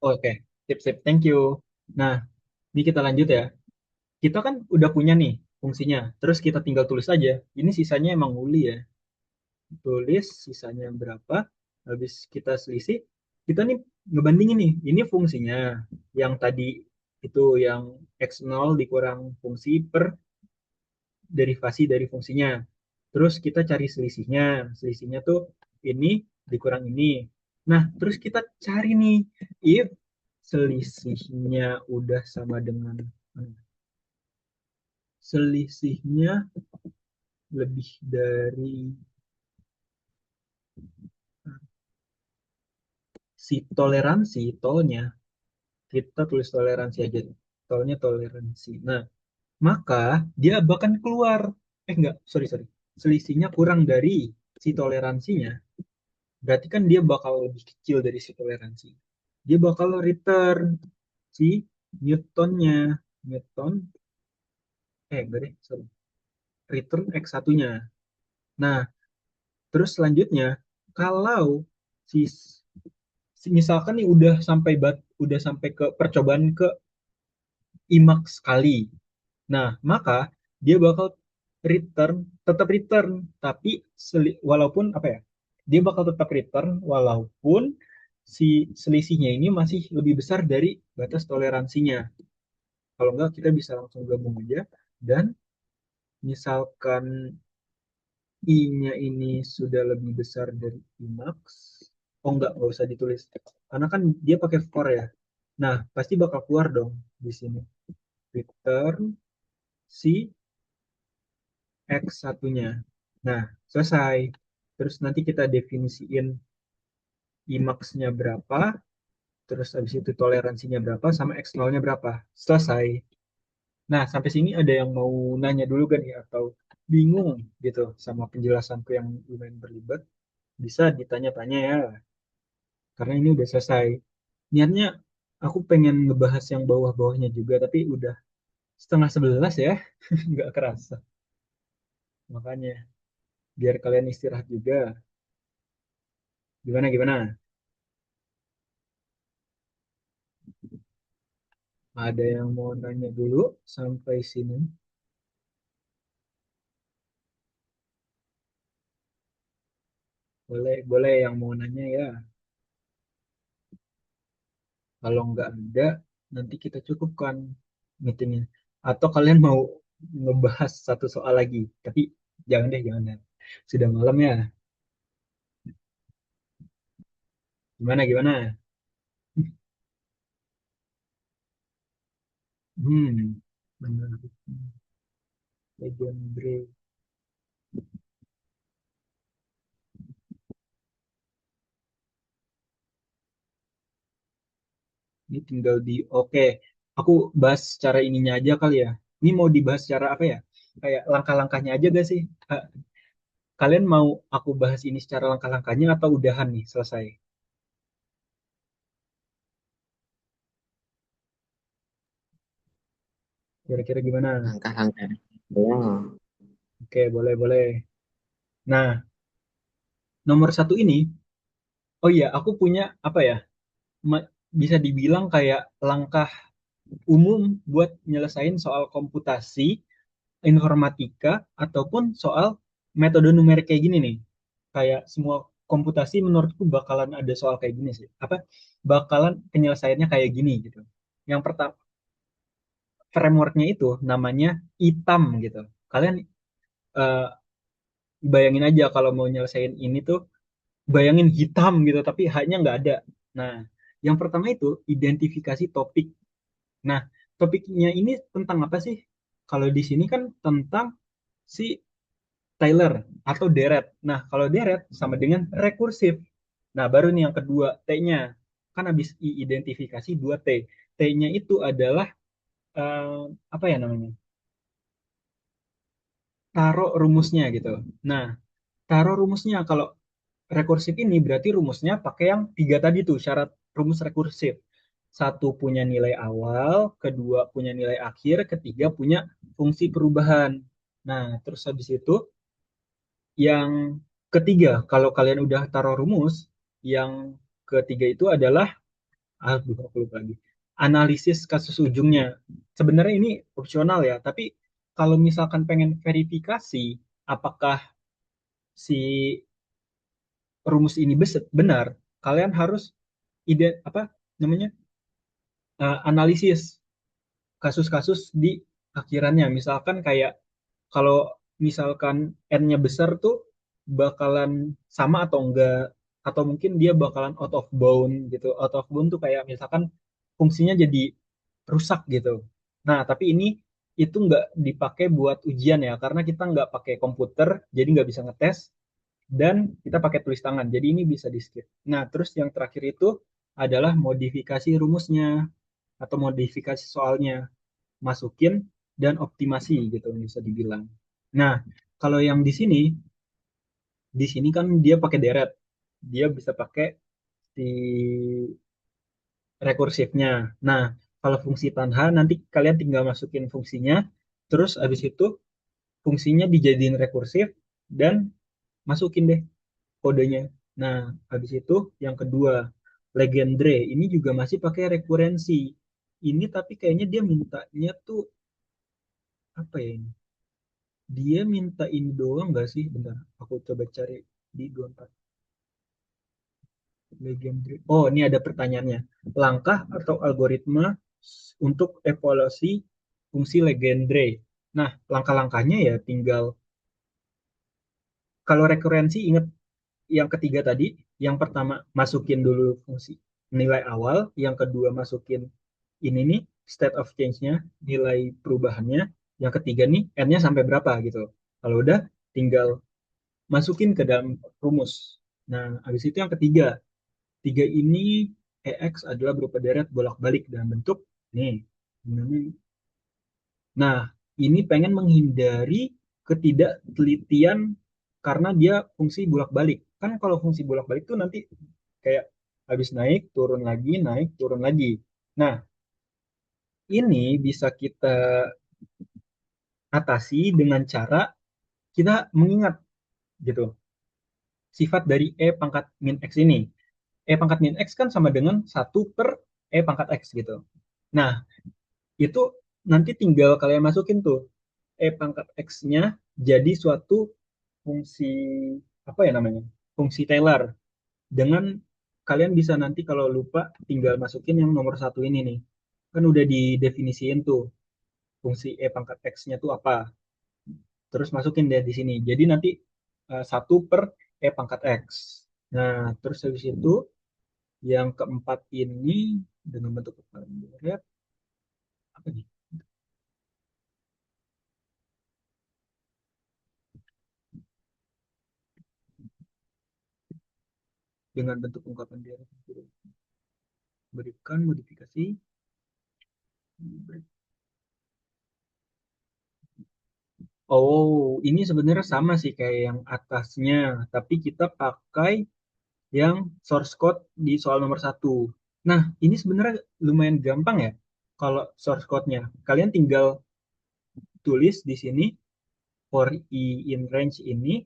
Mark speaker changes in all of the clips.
Speaker 1: Oke, sip, sip, thank you. Nah, ini kita lanjut ya. Kita kan udah punya nih fungsinya. Terus kita tinggal tulis aja. Ini sisanya emang nguli ya. Tulis sisanya berapa. Habis kita selisih. Kita nih ngebandingin nih. Ini fungsinya. Yang tadi itu yang x0 dikurang fungsi per derivasi dari fungsinya. Terus kita cari selisihnya. Selisihnya tuh ini dikurang ini. Nah, terus kita cari nih. If selisihnya udah sama dengan selisihnya lebih dari si toleransi tolnya, kita tulis toleransi aja, tolnya toleransi. Nah, maka dia bahkan keluar, enggak, sorry sorry, selisihnya kurang dari si toleransinya, berarti kan dia bakal lebih kecil dari si toleransi. Dia bakal return si Newtonnya, Newton, enggak deh, sorry, return x1-nya. Nah, terus selanjutnya, kalau si misalkan nih udah sampai ke percobaan ke IMAX sekali. Nah, maka dia bakal return, tetap return, tapi walaupun apa ya? Dia bakal tetap return walaupun si selisihnya ini masih lebih besar dari batas toleransinya. Kalau enggak, kita bisa langsung gabung aja. Dan misalkan I-nya ini sudah lebih besar dari IMAX. Oh enggak usah ditulis. Karena kan dia pakai for ya. Nah, pasti bakal keluar dong di sini. Return si X satunya. Nah, selesai. Terus nanti kita definisiin IMAX-nya berapa, terus habis itu toleransinya berapa, sama X0-nya berapa. Selesai. Nah, sampai sini ada yang mau nanya dulu kan ya, atau bingung gitu sama penjelasanku yang lumayan berlibat, bisa ditanya-tanya ya, karena ini udah selesai. Niatnya aku pengen ngebahas yang bawah-bawahnya juga, tapi udah setengah 11 ya, nggak kerasa. Makanya, biar kalian istirahat juga. Gimana, gimana? Ada yang mau nanya dulu sampai sini? Boleh, boleh yang mau nanya ya. Kalau nggak ada, nanti kita cukupkan meetingnya. Atau kalian mau ngebahas satu soal lagi? Tapi jangan deh, jangan deh. Sudah malam ya. Gimana, gimana? Benar. Legend Break. Ini tinggal di oke. Aku bahas cara ininya aja kali ya. Ini mau dibahas cara apa ya? Kayak langkah-langkahnya aja gak sih? Kalian mau aku bahas ini secara langkah-langkahnya atau udahan nih selesai? Kira-kira gimana?
Speaker 2: Langkah-langkah. Ya.
Speaker 1: Oke, boleh, boleh. Nah, nomor satu ini, oh iya, aku punya apa ya? Bisa dibilang kayak langkah umum buat nyelesain soal komputasi, informatika, ataupun soal metode numerik kayak gini nih. Kayak semua komputasi menurutku bakalan ada soal kayak gini sih. Apa? Bakalan penyelesaiannya kayak gini gitu. Yang pertama, frameworknya itu namanya ITAM gitu. Kalian eh, bayangin aja kalau mau nyelesain ini tuh, bayangin hitam gitu, tapi haknya nggak ada. Nah, yang pertama itu identifikasi topik. Nah, topiknya ini tentang apa sih? Kalau di sini kan tentang si Taylor atau deret. Nah, kalau deret sama dengan rekursif. Nah, baru nih yang kedua, T-nya. Kan habis identifikasi dua T. T-nya itu adalah eh, apa ya namanya? Taruh rumusnya gitu. Nah, taruh rumusnya kalau rekursif ini berarti rumusnya pakai yang tiga tadi tuh syarat rumus rekursif. Satu punya nilai awal, kedua punya nilai akhir, ketiga punya fungsi perubahan. Nah, terus habis itu yang ketiga, kalau kalian udah taruh rumus, yang ketiga itu adalah Aduh, aku lupa lagi. Analisis kasus ujungnya. Sebenarnya ini opsional ya, tapi kalau misalkan pengen verifikasi apakah si rumus ini benar, kalian harus apa namanya analisis kasus-kasus di akhirannya. Misalkan kayak kalau misalkan n-nya besar tuh bakalan sama atau enggak, atau mungkin dia bakalan out of bound gitu. Out of bound tuh kayak misalkan fungsinya jadi rusak gitu. Nah, tapi ini itu nggak dipakai buat ujian ya, karena kita nggak pakai komputer, jadi nggak bisa ngetes, dan kita pakai tulis tangan, jadi ini bisa di skip. Nah, terus yang terakhir itu adalah modifikasi rumusnya atau modifikasi soalnya, masukin dan optimasi gitu bisa dibilang. Nah, kalau yang di sini kan dia pakai deret, dia bisa pakai si rekursifnya. Nah, kalau fungsi tanha nanti kalian tinggal masukin fungsinya, terus abis itu fungsinya dijadiin rekursif dan masukin deh kodenya. Nah, habis itu yang kedua, Legendre ini juga masih pakai rekurensi. Ini tapi kayaknya dia mintanya tuh apa ya ini? Dia minta ini doang nggak sih? Bentar, aku coba cari di 24. Legendre. Oh, ini ada pertanyaannya. Langkah atau algoritma untuk evaluasi fungsi Legendre. Nah, langkah-langkahnya ya tinggal kalau rekurensi ingat yang ketiga tadi, yang pertama masukin dulu fungsi nilai awal, yang kedua masukin ini nih state of change-nya, nilai perubahannya, yang ketiga nih n-nya sampai berapa gitu. Kalau udah tinggal masukin ke dalam rumus. Nah, habis itu yang ketiga, tiga ini EX adalah berupa deret bolak-balik dalam bentuk nih. Nah, ini pengen menghindari ketidaktelitian karena dia fungsi bolak-balik. Kan kalau fungsi bolak-balik tuh nanti kayak habis naik, turun lagi. Nah, ini bisa kita atasi dengan cara kita mengingat gitu sifat dari E pangkat min X ini. E pangkat min X kan sama dengan 1/E pangkat X gitu. Nah, itu nanti tinggal kalian masukin tuh E pangkat X-nya jadi suatu fungsi apa ya namanya? Fungsi Taylor. Dengan kalian bisa nanti kalau lupa tinggal masukin yang nomor satu ini nih. Kan udah didefinisiin tuh fungsi E pangkat X-nya tuh apa. Terus masukin deh di sini. Jadi nanti 1/E pangkat X. Nah, terus habis itu yang keempat ini dengan bentuk kepala deret, apa nih? Dengan bentuk ungkapan deret. Berikan modifikasi. Oh, ini sebenarnya sama sih kayak yang atasnya, tapi kita pakai yang source code di soal nomor satu. Nah, ini sebenarnya lumayan gampang ya. Kalau source code-nya, kalian tinggal tulis di sini for i in range ini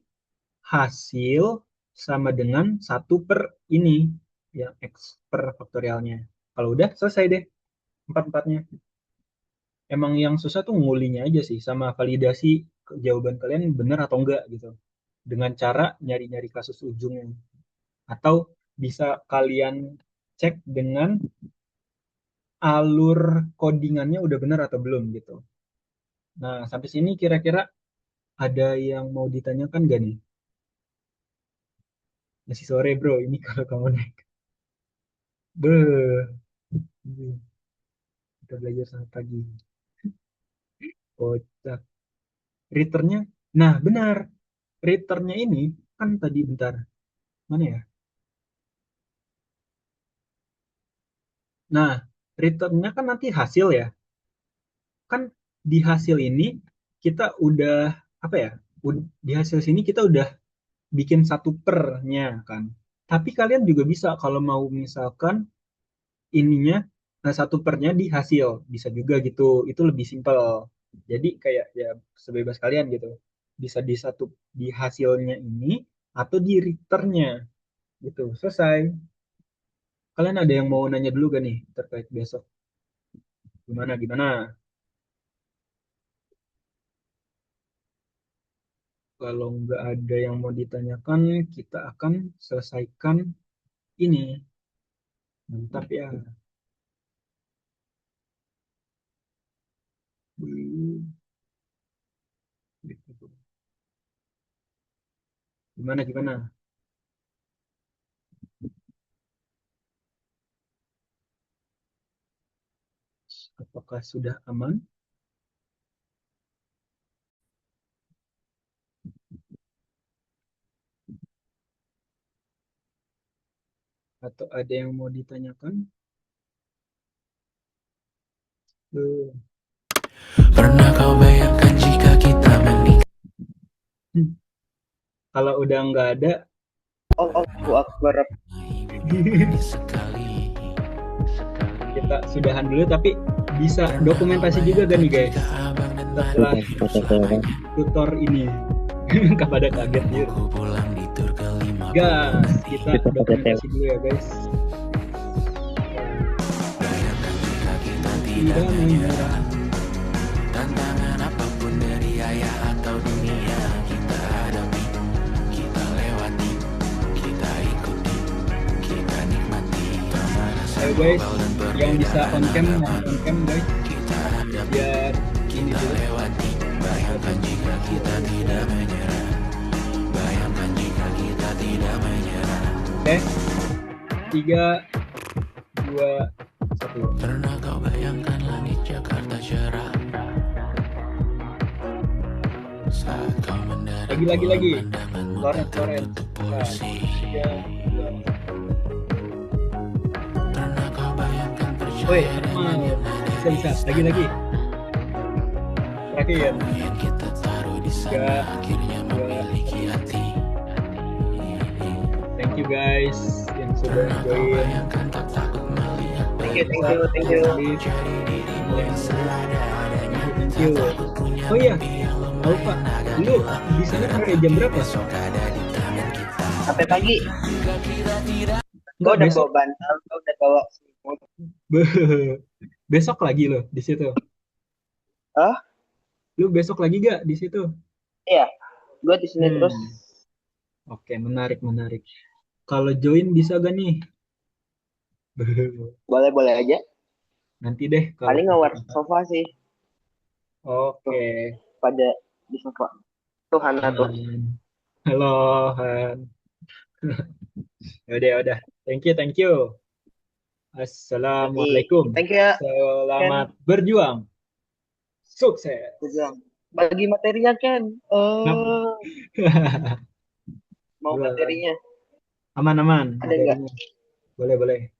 Speaker 1: hasil sama dengan 1/ini, yang x per faktorialnya. Kalau udah selesai deh empat-empatnya. Emang yang susah tuh ngulinya aja sih, sama validasi jawaban kalian benar atau enggak gitu. Dengan cara nyari-nyari kasus ujungnya. Atau bisa kalian cek dengan alur codingannya udah benar atau belum gitu. Nah, sampai sini kira-kira ada yang mau ditanyakan gak nih? Masih sore bro, ini kalau kamu naik. Beuh, kita belajar sampai pagi. Kocak. Returnnya, nah benar. Returnnya ini kan tadi bentar. Mana ya? Nah, returnnya kan nanti hasil ya. Kan di hasil ini kita udah, apa ya? Di hasil sini kita udah bikin 1/nya kan. Tapi kalian juga bisa kalau mau misalkan ininya 1/nya di hasil bisa juga gitu, itu lebih simpel. Jadi kayak ya sebebas kalian gitu, bisa di hasilnya ini atau di returnnya gitu, selesai. Kalian ada yang mau nanya dulu gak nih terkait besok? Gimana gimana? Kalau nggak ada yang mau ditanyakan, kita akan selesaikan ini. Mantap ya. Gimana gimana? Apakah sudah aman? Atau ada yang mau ditanyakan? Eh,
Speaker 3: Pernah kau bayangkan jika kita menikah?
Speaker 1: hmm, Kalau udah nggak ada,
Speaker 2: Allahu Akbar.
Speaker 3: Sekali,
Speaker 1: kita sudahan dulu. Tapi bisa dokumentasi juga kan nih guys? Setelah tutor ini. Kepada kaget ya.
Speaker 3: ku pulang di tur kelima.
Speaker 1: Gas, kita
Speaker 2: Kita pakai
Speaker 1: dokumentasi dulu ya guys.
Speaker 3: Bayangkan jika kita
Speaker 1: Tidak menyerah.
Speaker 3: tantangan apapun dari ayah atau dunia kita hadapi, kita lewati, kita ikuti, kita nikmati. Tak merasa
Speaker 1: Ayo guys,
Speaker 3: global dan
Speaker 1: yang bisa on cam,
Speaker 3: perbedaan
Speaker 1: on cam guys,
Speaker 3: kita hadapi,
Speaker 1: biar ini
Speaker 3: kita
Speaker 1: dulu.
Speaker 3: lewati. Bayangkan jika kita tidak menyerah. Bayangkan jika kita tidak menyerah.
Speaker 1: Oke, 3, 2, 1.
Speaker 3: Pernah kau bayangkan langit Jakarta cerah saat kau mendarat
Speaker 1: Lagi.
Speaker 3: pandanganmu
Speaker 1: Loren.
Speaker 3: terbentuk polusi.
Speaker 1: 3, 2.
Speaker 3: Pernah kau bayangkan
Speaker 1: Woi,
Speaker 3: percaya dengan yang ada
Speaker 1: bisa. Lagi. Terakhir.
Speaker 3: yang kita taruh di sana
Speaker 1: 3,
Speaker 3: akhirnya
Speaker 1: 2.
Speaker 3: memiliki hati.
Speaker 1: Thank you guys yang sudah
Speaker 3: Pernah kau
Speaker 1: join.
Speaker 3: bayangkan tak takut melihat
Speaker 2: Thank you.
Speaker 3: jadi dirimu yang seadanya.
Speaker 1: Thank you. Oh iya, tahu Pak, lu di sana sampai jam berapa?
Speaker 3: Ada di tangan kita.
Speaker 2: Sampai pagi. Gue
Speaker 1: Enggak,
Speaker 2: udah
Speaker 1: besok.
Speaker 2: bawa bantal, gue udah bawa selimut.
Speaker 1: Besok lagi lo di situ.
Speaker 2: Hah?
Speaker 1: Lu besok lagi gak di situ?
Speaker 2: Iya, gue di sini terus.
Speaker 1: Oke, menarik. Kalau join bisa gak nih?
Speaker 2: Boleh aja.
Speaker 1: Nanti deh kalau
Speaker 2: Paling ngawar sofa sih.
Speaker 1: Oke.
Speaker 2: Pada di sofa. Tuh Hana tuh.
Speaker 1: Halo, Han. Yaudah. Thank you. Assalamualaikum.
Speaker 2: Thank you ya.
Speaker 1: Selamat berjuang. Sukses.
Speaker 2: Berjuang. Bagi materinya Ken. Mau materinya.
Speaker 1: Aman.
Speaker 2: Ada nggak?
Speaker 1: Boleh.